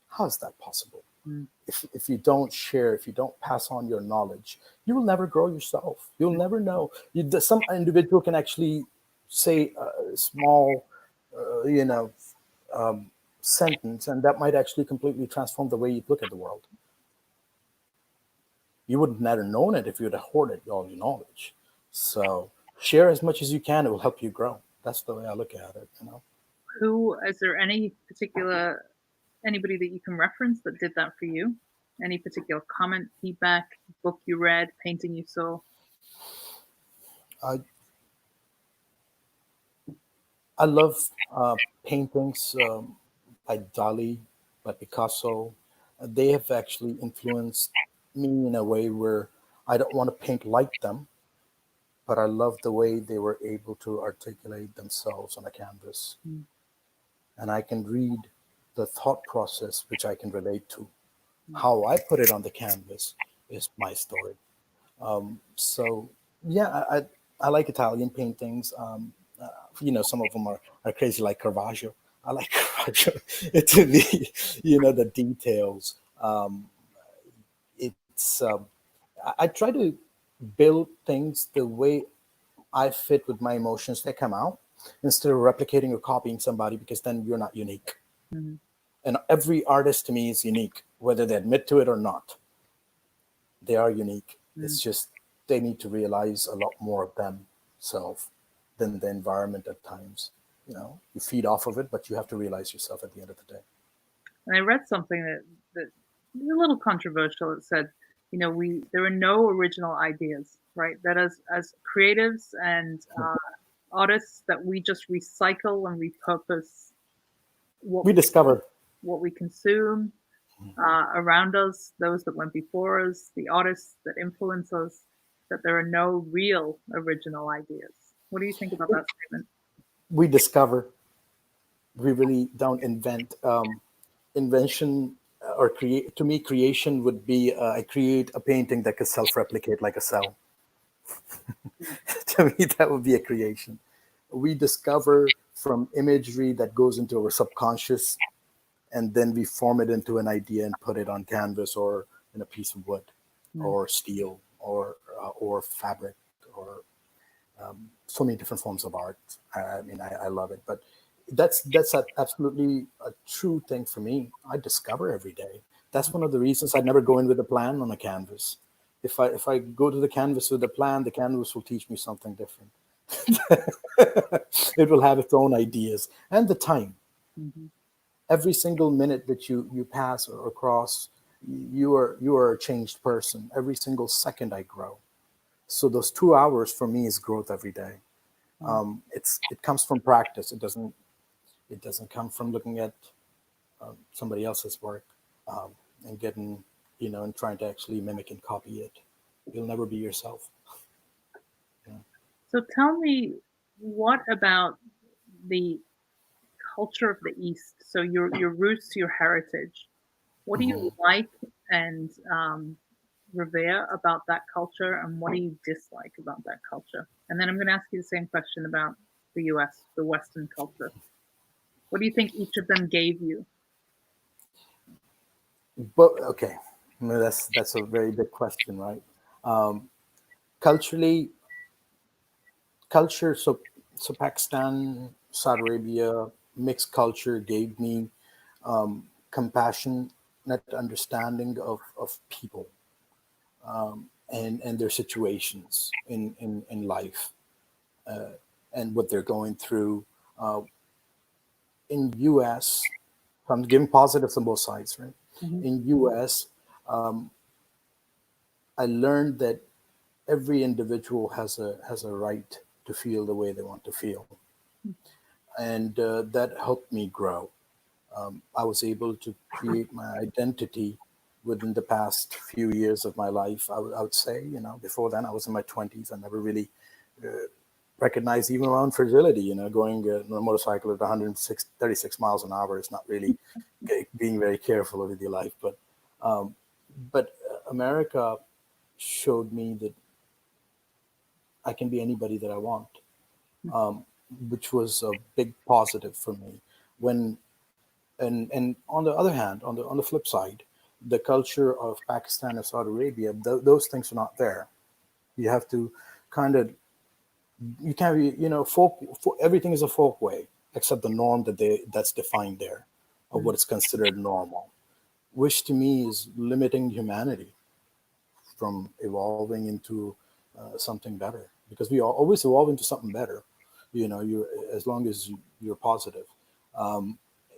Speaker 2: How is that possible?
Speaker 1: Mm,
Speaker 2: If you don't share, if you don't pass on your knowledge, you will never grow yourself. You'll never know. Some individual can actually say a small, sentence, and that might actually completely transform the way you look at the world. You wouldn't never known it if you'd have hoarded all your knowledge. So share as much as you can; it will help you grow. That's the way I look at it.
Speaker 1: Who is there any particular anybody that you can reference that did that for you? Any particular comment, feedback, book you read, painting you saw?
Speaker 2: I I love paintings by Dali, by Picasso. They have actually influenced me in a way where I don't want to paint like them, but I love the way they were able to articulate themselves on a canvas.
Speaker 1: Mm.
Speaker 2: And I can read the thought process, which I can relate to. How I put it on the canvas is my story. So, yeah, I like Italian paintings. Some of them are crazy, like Caravaggio. I like Caravaggio. To me, the details. It's I try to build things the way I fit with my emotions that come out instead of replicating or copying somebody, because then you're not unique.
Speaker 1: Mm-hmm.
Speaker 2: And every artist to me is unique, whether they admit to it or not. They are unique.
Speaker 1: Mm.
Speaker 2: It's just they need to realize a lot more of themselves than the environment at times. You feed off of it, but you have to realize yourself at the end of the day.
Speaker 1: And I read something that was a little controversial. It said, there are no original ideas, right? That as creatives and artists, that we just recycle and repurpose what
Speaker 2: We discover.
Speaker 1: what we consume around us, those that went before us, the artists that influence us, that there are no real original ideas. What do you think about that statement?
Speaker 2: We discover. We really don't invent. Invention or create. To me, creation would be I create a painting that could self-replicate like a cell. To me, that would be a creation. We discover from imagery that goes into our subconscious, and then we form it into an idea and put it on canvas or in a piece of wood or steel or fabric or so many different forms of art. I love it, but that's absolutely a true thing for me. I discover every day. That's one of the reasons I never go in with a plan on a canvas. If I go to the canvas with a plan, the canvas will teach me something different. It will have its own ideas and the time.
Speaker 1: Mm-hmm.
Speaker 2: Every single minute that you pass or cross, you are a changed person. Every single second I grow. So those 2 hours for me is growth every day. It comes from practice. It doesn't come from looking at somebody else's work and getting and trying to actually mimic and copy it. You'll never be yourself. Yeah.
Speaker 1: So tell me, what about the culture of the East? So your roots, your heritage. What do you like and revere about that culture, and what do you dislike about that culture? And then I'm going to ask you the same question about the U.S., the Western culture. What do you think each of them gave you?
Speaker 2: But okay, that's a very big question, right? Culturally, culture. So Pakistan, Saudi Arabia, mixed culture gave me compassionate understanding of people and their situations in life and what they're going through. In U.S., I'm giving positives on both sides, right?
Speaker 1: Mm-hmm.
Speaker 2: In U.S., I learned that every individual has a right to feel the way they want to feel, and that helped me grow. I was able to create my identity within the past few years of my life. I would say, before then I was in my 20s. I never really recognized even my own fragility. Going on a motorcycle at 136 miles an hour is not really being very careful with your life. But America showed me that I can be anybody that I want, which was a big positive for me. When and on the other hand, on the flip side, the culture of Pakistan and Saudi Arabia, those things are not there. You have to kind of you can't be folk. Everything is a folk way except the norm that's defined there. of what is considered normal, which to me is limiting humanity from evolving into something better. Because we always evolve into something better, you as long as you're positive.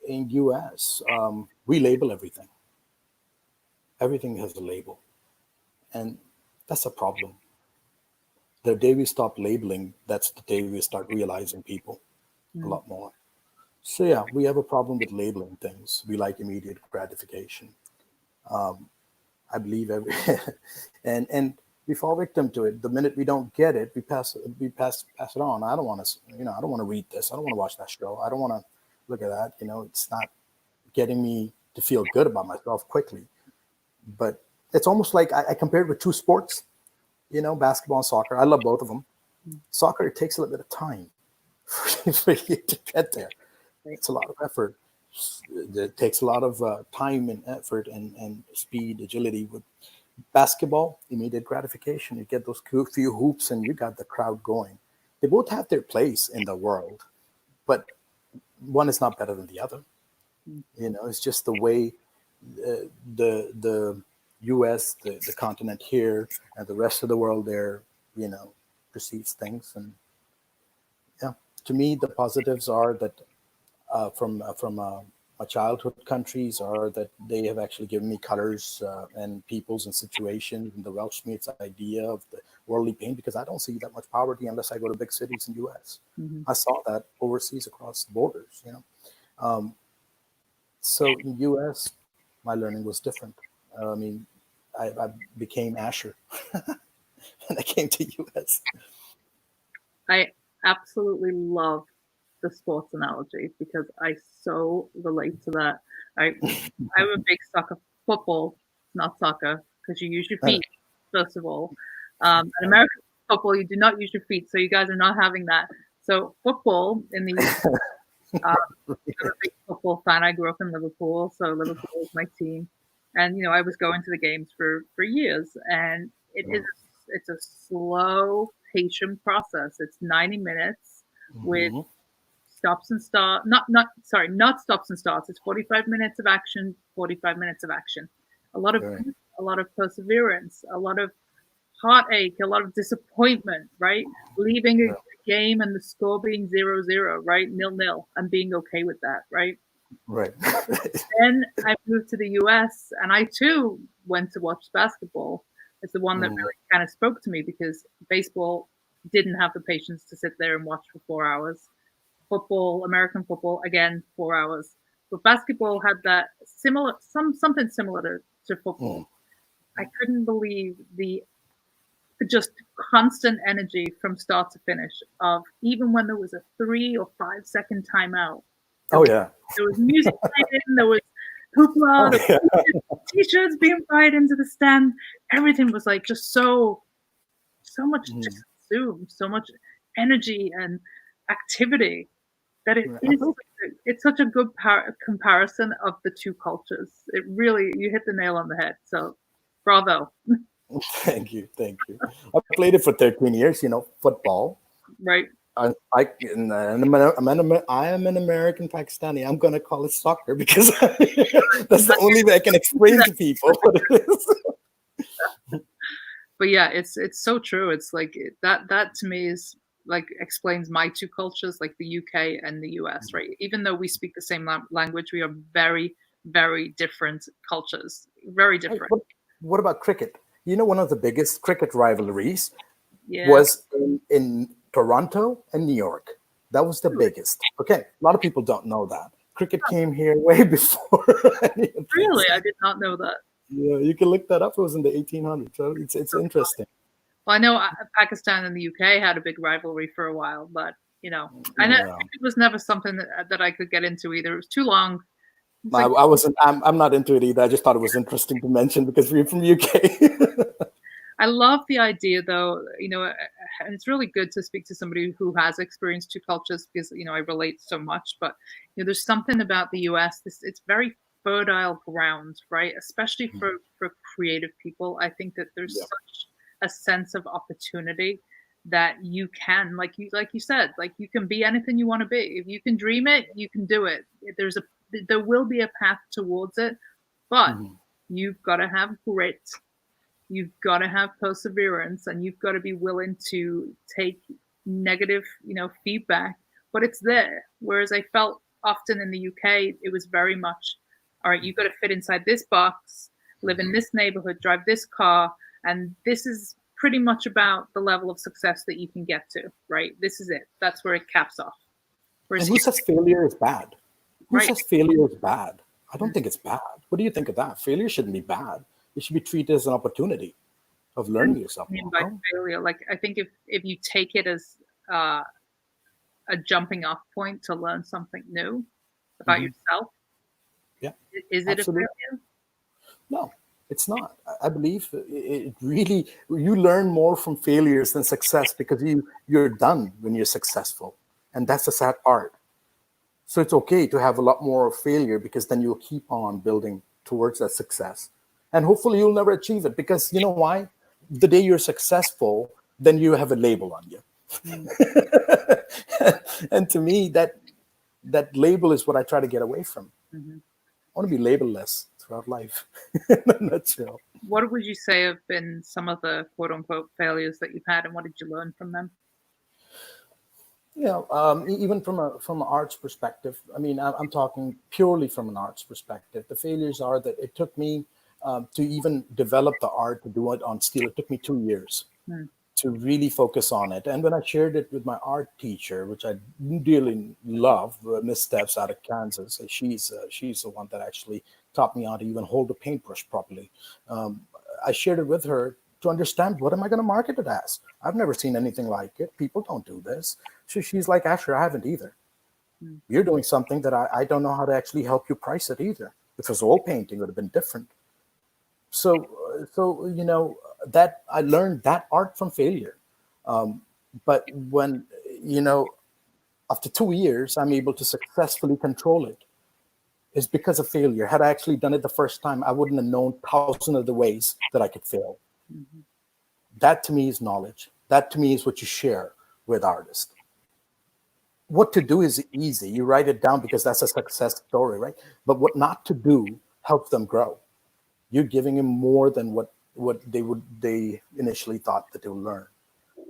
Speaker 2: In US, we label everything. Everything has a label, and that's a problem. The day we stop labeling, that's the day we start realizing people a lot more. So yeah, we have a problem with labeling things. We like immediate gratification. I believe and we fall victim to it. The minute we don't get it, we pass it on. I don't want to, I don't want to read this. I don't want to watch that show. I don't want to look at that. It's not getting me to feel good about myself quickly. But it's almost like I compare it with two sports, basketball and soccer. I love both of them. Soccer, it takes a little bit of time for you to get there. It's a lot of effort. It takes a lot of time and effort and speed, agility. With basketball, immediate gratification. You get those few hoops and you got the crowd going. They both have their place in the world, but one is not better than the other. It's just the way the U.S., the continent here, and the rest of the world there, perceives things. And yeah, to me, the positives are that from my childhood countries are that they have actually given me colors and peoples and situations, and the Welshmates idea of the worldly pain, because I don't see that much poverty unless I go to big cities in the U.S. I saw that overseas across the borders, So in the U.S., my learning was different. I became Asher when I came to U.S.
Speaker 1: I absolutely love the sports analogy because I so relate to that. I'm a big football, not soccer, because you use your feet, first of all. In American football, you do not use your feet, so you guys are not having that. So football in the I'm a big football fan. I grew up in Liverpool, so Liverpool is my team. And I was going to the games for years, and it's a slow, patient process. It's 90 minutes with stops and starts. Not stops and starts. It's 45 minutes of action, 45 minutes of action. A lot of perseverance, a lot of heartache, a lot of disappointment, right? Leaving a game and the score being 0-0, right? 0-0, and being okay with that, right?
Speaker 2: Right.
Speaker 1: Then I moved to the US, and I too went to watch basketball. It's the one that really kind of spoke to me because baseball didn't have the patience to sit there and watch for 4 hours. Football, American football, again, 4 hours. But basketball had that something similar to football. I couldn't believe the just constant energy from start to finish of even when there was a 3 or 5 second timeout.
Speaker 2: Oh yeah.
Speaker 1: There was music playing, there was hoopla, t-shirts being fired into the stand. Everything was like just so much just consumed, so much energy and activity that it's such a good comparison of the two cultures. It really, you hit the nail on the head. So bravo.
Speaker 2: Thank you. I played it for 13 years, football.
Speaker 1: Right.
Speaker 2: I am an American Pakistani. I'm going to call it soccer because that's the only way I can explain to people what it is.
Speaker 1: But yeah, it's so true. It's like that to me is like explains my two cultures, like the UK and the US, right? Even though we speak the same language, we are very, very different cultures. Very different.
Speaker 2: What about cricket? One of the biggest cricket rivalries was in Toronto and New York. That was the biggest. Okay, a lot of people don't know that. Cricket came here way before.
Speaker 1: Really? I did not know that.
Speaker 2: Yeah, you can look that up. It was in the 1800s. So it's interesting.
Speaker 1: Well, I know Pakistan and the UK had a big rivalry for a while, but I know it was never something that I could get into either. It was too long.
Speaker 2: I wasn't. I'm not into it either. I just thought it was interesting to mention because we're from the UK.
Speaker 1: I love the idea, though. And it's really good to speak to somebody who has experienced two cultures because I relate so much. But there's something about the US. It's very fertile ground, right? Especially for creative people. I think that there's such a sense of opportunity that you can, like you said, like you can be anything you want to be. If you can dream it, you can do it. There's there will be a path towards it, but
Speaker 2: Mhm.
Speaker 1: you've got to have grit, you've got to have perseverance, and you've got to be willing to take negative, feedback, but it's there. Whereas I felt often in the UK, it was very much, all right, you've got to fit inside this box, live in this neighborhood, drive this car, and this is pretty much about the level of success that you can get to, right? This is it. That's where it caps off.
Speaker 2: And
Speaker 1: Whereas
Speaker 2: who
Speaker 1: here,
Speaker 2: says failure is bad? Who
Speaker 1: right?
Speaker 2: says failure is bad? I don't think it's bad. What do you think of that? Failure shouldn't be bad. It should be treated as an opportunity of learning yourself
Speaker 1: I mean
Speaker 2: more.
Speaker 1: by
Speaker 2: No?
Speaker 1: failure, like I think if you take it as uh, a jumping off point to learn something new about
Speaker 2: Mhm.
Speaker 1: yourself,
Speaker 2: Yeah,
Speaker 1: is it a
Speaker 2: absolutely.
Speaker 1: failure?
Speaker 2: No, it's not. I believe it really, you learn more from failures than success because you're done when you're successful. And that's the sad part. So it's okay to have a lot more failure because then you'll keep on building towards that success. And hopefully you'll never achieve it because you know why? The day you're successful, then you have a label on you.
Speaker 1: Mm.
Speaker 2: And to me, that label is what I try to get away from.
Speaker 1: Mm-hmm.
Speaker 2: I want to be labelless throughout life. In a nutshell.
Speaker 1: What would you say have been some of the quote unquote failures that you've had, and what did you learn from them?
Speaker 2: Even from an arts perspective, I mean, I'm talking purely from an arts perspective. The failures are that it took me to even develop the art to do it on steel. It took me 2 years
Speaker 1: Mm.
Speaker 2: to really focus on it. And when I shared it with my art teacher, which I dearly love, Miss Steps out of Kansas, she's the one that actually taught me how to even hold a paintbrush properly. Um, I shared it with her to understand what am I going to market it as. I've never seen anything like it. People don't do this. So she's like, Asher, I haven't either.
Speaker 1: Mm.
Speaker 2: You're doing something that I don't know how to actually help you price it either. If it was oil painting, it would have been different. So that I learned that art from failure. But when you know, after 2 years, I'm able to successfully control it. It's because of failure. Had I actually done it the first time, I wouldn't have known thousands of the ways that I could fail.
Speaker 1: Mhm.
Speaker 2: That to me is knowledge. That to me is what you share with artists. What to do is easy. You write it down because that's a success story, right? But what not to do helps them grow. You're giving them more than what they initially thought that they would learn.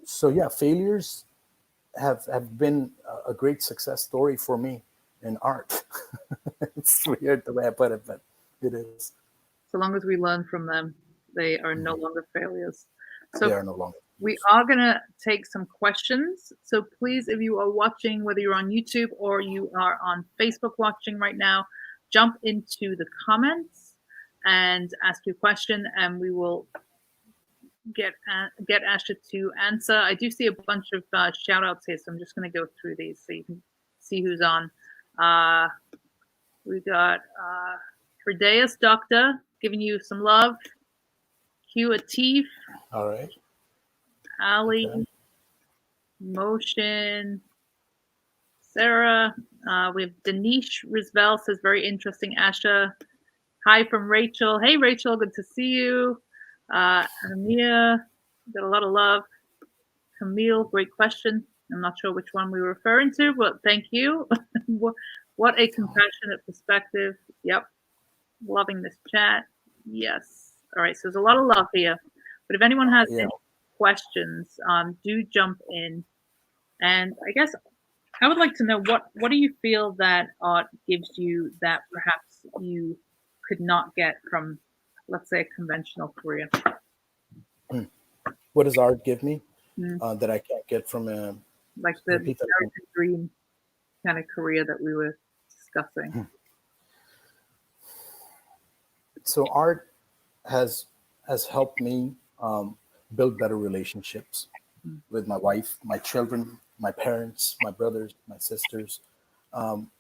Speaker 2: So yeah, failures have been a great success story for me in art. It's weird the way I put it, but it is.
Speaker 1: So long as we learn from them, they are no
Speaker 2: Mhm.
Speaker 1: longer failures.
Speaker 2: They
Speaker 1: So
Speaker 2: are no longer
Speaker 1: we
Speaker 2: failures.
Speaker 1: are going to take some questions. So please, if you are watching, whether you're on YouTube or you are on Facebook watching right now, jump into the comments and ask your question, and we will get Asha to answer. I do see a bunch of shout outs here, so I'm just going to go through these so you can see who's on. We got Fredeus Doctor giving you some love. Q Atif,
Speaker 2: All right.
Speaker 1: Ali,
Speaker 2: Okay.
Speaker 1: Motion, Sarah. We have Danish Risvel says very interesting. Asha. Hi from Rachel. Hey Rachel, good to see you. Amia, got a lot of love. Camille, great question. I'm not sure which one we were referring to, but thank you. What a compassionate perspective. Yep. Loving this chat. Yes. All right. So there's a lot of love here. But if anyone has
Speaker 2: Yeah.
Speaker 1: any questions, do jump in. And I guess I would like to know what do you feel that art gives you that perhaps you could not get from, let's say, a conventional career?
Speaker 2: Hmm. What does art give me
Speaker 1: Mm,
Speaker 2: that I can't get from a
Speaker 1: like the
Speaker 2: repeat that again?
Speaker 1: American dream kind of career that we were discussing.
Speaker 2: So art has has helped me build better relationships
Speaker 1: Mm,
Speaker 2: with my wife, my children, my parents, my brothers, my sisters, and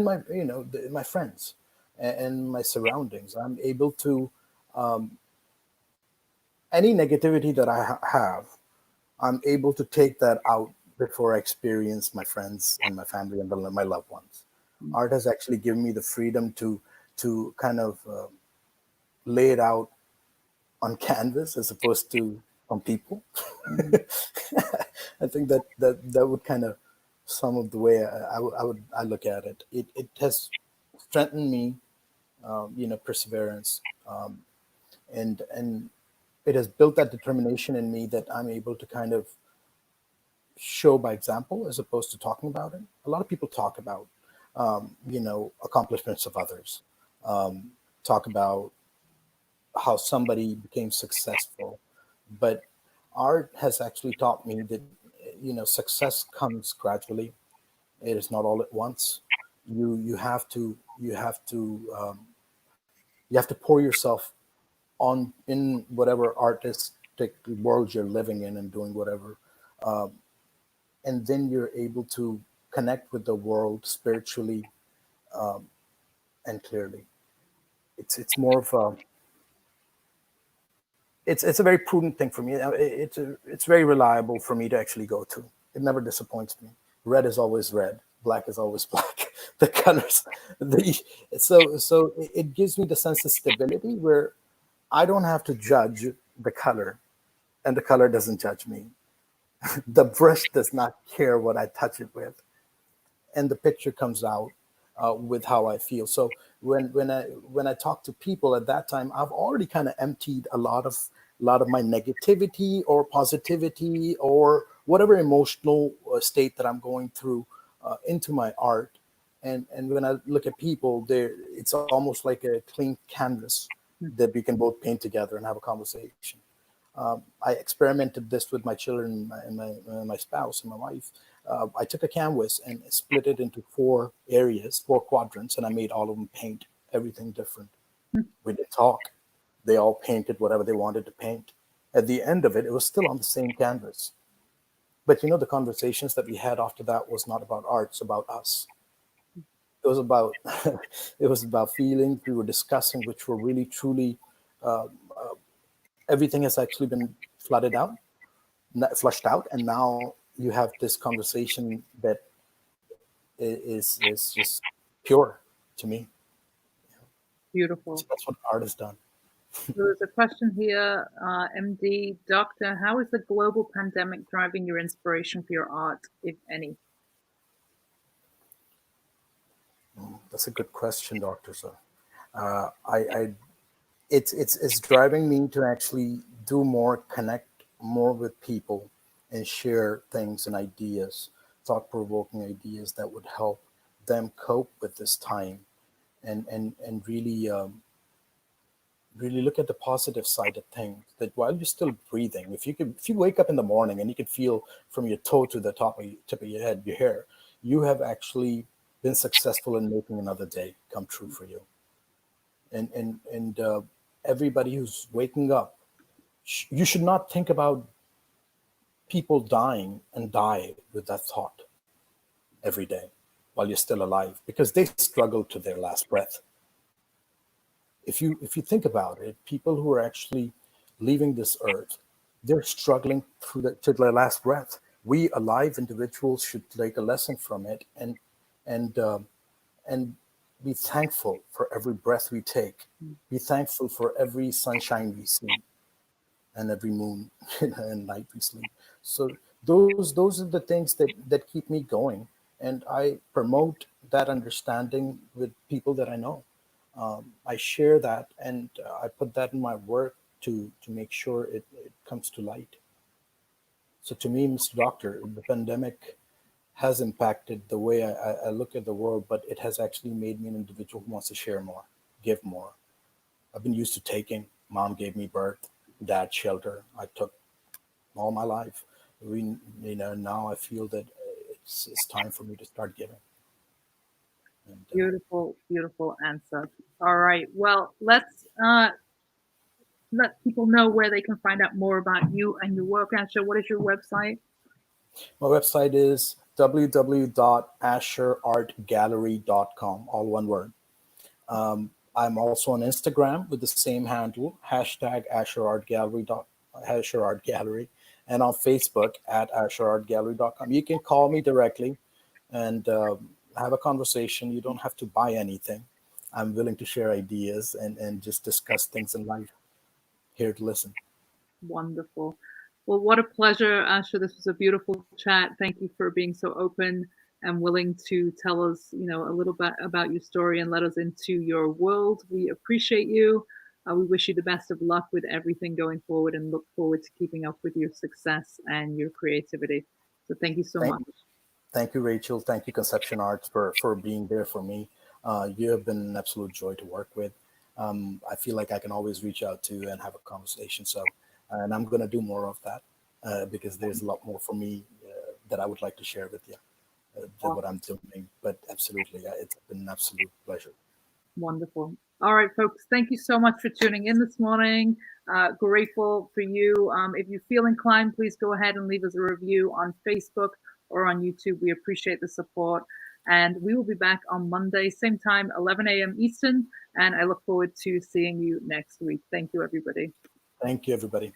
Speaker 2: my my friends and my surroundings. I'm able to any negativity that I have, I'm able to take that out before I experience my friends and my family and my loved ones.
Speaker 1: mm,
Speaker 2: Art has actually given me the freedom to kind of lay it out on canvas as opposed to on people.
Speaker 1: mm,
Speaker 2: I think that would kind of some of the way I look at it. It has strengthened me, perseverance, and it has built that determination in me that I'm able to kind of show by example as opposed to talking about it. A lot of people talk about, accomplishments of others, talk about how somebody became successful, but art has actually taught me that success comes gradually. It is not all at once. You have to pour yourself on in whatever artistic world you're living in and doing whatever, and then you're able to connect with the world spiritually, and clearly. It's more of a it's a very prudent thing for me. It's very reliable for me to actually go to. It never disappoints me. Red is always red. Black is always black. The colors, the so it gives me the sense of stability where I don't have to judge the color, and the color doesn't judge me. The brush does not care what I touch it with, and the picture comes out with how I feel. So when I talk to people at that time, I've already kind of emptied a lot of my negativity or positivity or whatever emotional state that I'm going through into my art. And when I look at people, there it's almost like a clean canvas that we can both paint together and have a conversation. I experimented this with my children and my spouse and my wife. I took a canvas and split it into 4 areas, 4 quadrants, and I made all of them paint everything different. We didn't talk. They all painted whatever they wanted to paint. At the end of it, it was still on the same canvas. But the conversations that we had after that was not about art; it's about us. It was about it was about feelings we were discussing, which were really truly. Everything has actually been flooded out, flushed out, and now you have this conversation that is just pure to me.
Speaker 1: Beautiful.
Speaker 2: So that's what art has done.
Speaker 1: There's a question here, MD Doctor. How is the global pandemic driving your inspiration for your art, if any?
Speaker 2: That's a good question, Doctor. Sir, I it's driving me to actually do more, connect more with people, and share things and ideas, thought-provoking ideas that would help them cope with this time, and really look at the positive side of things. That while you're still breathing, if you wake up in the morning and you can feel from your toe to the tip of your head, your hair, you have actually been successful in making another day come true for you. And everybody who's waking up, you should not think about people dying and die with that thought every day while you're still alive, because they struggle to their last breath. If you think about it, people who are actually leaving this earth, they're struggling to their last breath. We alive individuals should take a lesson from it, and be thankful for every breath we take. Be thankful for every sunshine we see and every moon and night we sleep. So those are the things that keep me going, and I promote that understanding with people that I know. I share that, and I put that in my work to make sure it comes to light. So to me, Mr. Doctor, the pandemic has impacted the way I look at the world, but it has actually made me an individual who wants to share more, give more. I've been used to taking. Mom gave me birth, dad shelter. I took all my life. Now I feel that it's time for me to start giving. And
Speaker 1: Beautiful, beautiful answer. All right. Well, let's let people know where they can find out more about you and your work. Asher, what is your website?
Speaker 2: my website is www.asherartgallery.com, all one word. I'm also on Instagram with the same handle, hashtag AsherArtGallery, and on Facebook at AsherArtGallery.com. You can call me directly and have a conversation. You don't have to buy anything. I'm willing to share ideas and just discuss things in life. Here to listen.
Speaker 1: Wonderful. Well, what a pleasure, Asha. This was a beautiful chat. Thank you for being so open and willing to tell us, a little bit about your story and let us into your world. We appreciate you. We wish you the best of luck with everything going forward and look forward to keeping up with your success and your creativity. So thank you so much.
Speaker 2: Thank you, Rachel. Thank you, Conception Arts, for being there for me. You have been an absolute joy to work with. I feel like I can always reach out to you and have a conversation. So, and I'm going to do more of that because there's a lot more for me that I would like to share with you than what I'm doing. But absolutely, it's been an absolute pleasure.
Speaker 1: Wonderful. All right, folks, thank you so much for tuning in this morning. Grateful for you. If you feel inclined, please go ahead and leave us a review on Facebook or on YouTube. We appreciate the support. And we will be back on Monday, same time, 11 a.m. Eastern. And I look forward to seeing you next week. Thank you, everybody.
Speaker 2: Thank you, everybody.